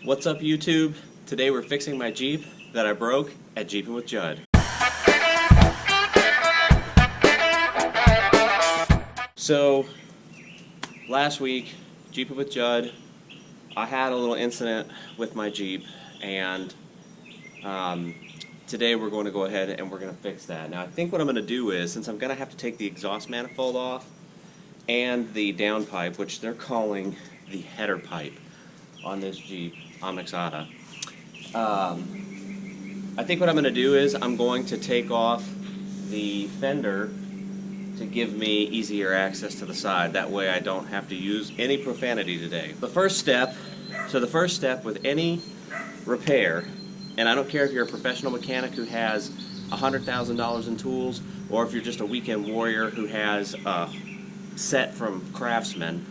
What's up, YouTube? Today we're fixing my Jeep that I broke at Jeepin With Judd. So, last week, Jeepin With Judd, I had a little incident with my Jeep, and today we're going to go ahead and we're going to fix that. Now I think what I'm going to do is, since I'm going to have to take the exhaust manifold off and the downpipe, which they're calling the header pipe on this Jeep Amexada, I think what I'm going to do is I'm going to take off the fender to give me easier access to the side. That way I don't have to use any profanity today. The first step with any repair, and I don't care if you're a professional mechanic who has $100,000 in tools, or if you're just a weekend warrior who has a set from Craftsman,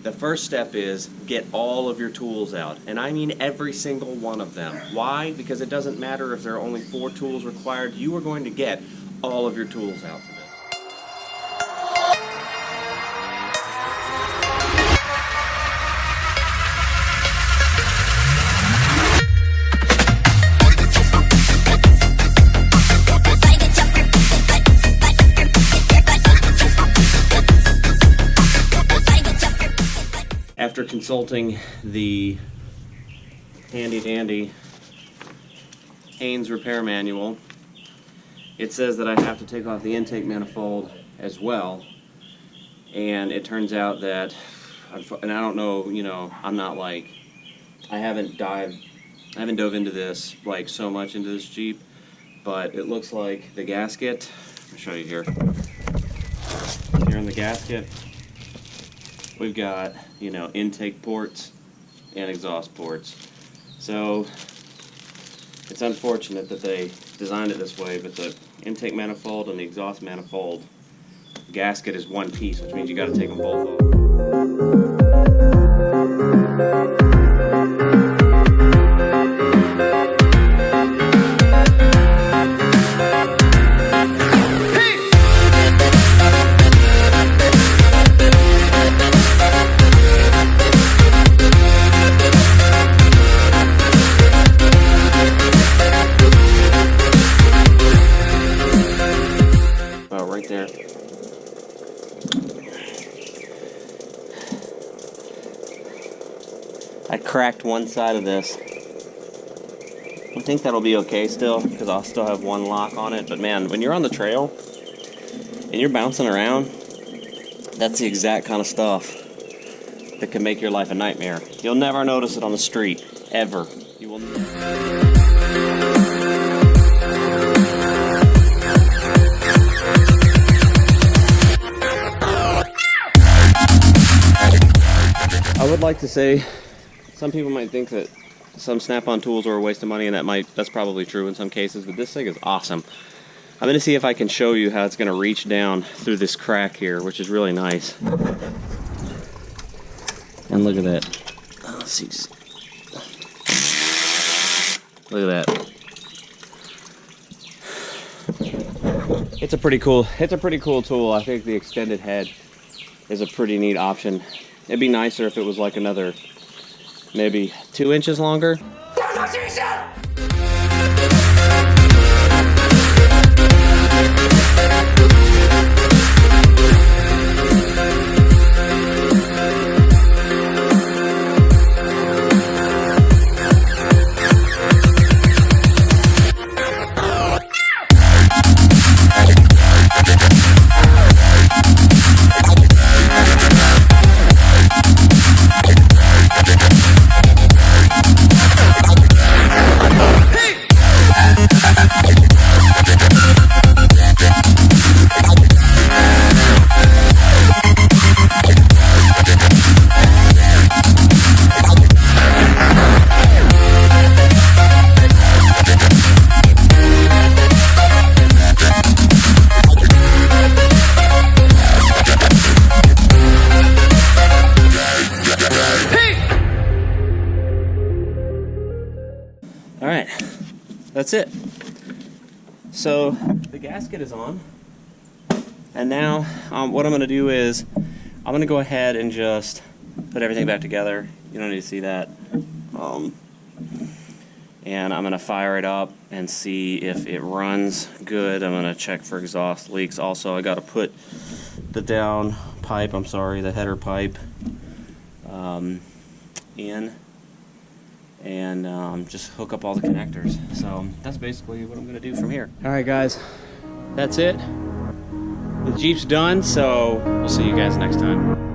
the first step is get all of your tools out. And I mean every single one of them. Why? Because it doesn't matter if there are only 4 tools required, you are going to get all of your tools out for this. After consulting the handy-dandy Haynes repair manual, it says that I have to take off the intake manifold as well, and it turns out that, and I don't know, you know, I'm not like, I haven't dove into this like so much into this Jeep, but it looks like the gasket, I'll show you here. Here in the gasket, we've got, you know, intake ports and exhaust ports. So it's unfortunate that they designed it this way, but the intake manifold and the exhaust manifold gasket is one piece, which means you got to take them both off. Right there. I cracked one side of this. I think that'll be okay still, because I'll still have one lock on it. But man, when you're on the trail and you're bouncing around, that's the exact kind of stuff that can make your life a nightmare. You'll never notice it on the street, ever. You will never. I would like to say, some people might think that some snap-on tools are a waste of money, and that's probably true in some cases, but this thing is awesome. I'm going to see if I can show you how it's going to reach down through this crack here, which is really nice. And look at that. Oh, let's see. Look at that. It's a pretty cool tool. I think the extended head is a pretty neat option. It'd be nicer if it was like another, maybe 2 inches longer. Alright, that's it. So the gasket is on, and now what I'm going to do is I'm going to go ahead and just put everything back together. You don't need to see that. And I'm gonna fire it up and see if it runs good. I'm gonna check for exhaust leaks. Also, I gotta put the down pipe, the header pipe in, and just hook up all the connectors. So that's basically what I'm gonna do from here. All right, guys, that's it. The Jeep's done, so we'll see you guys next time.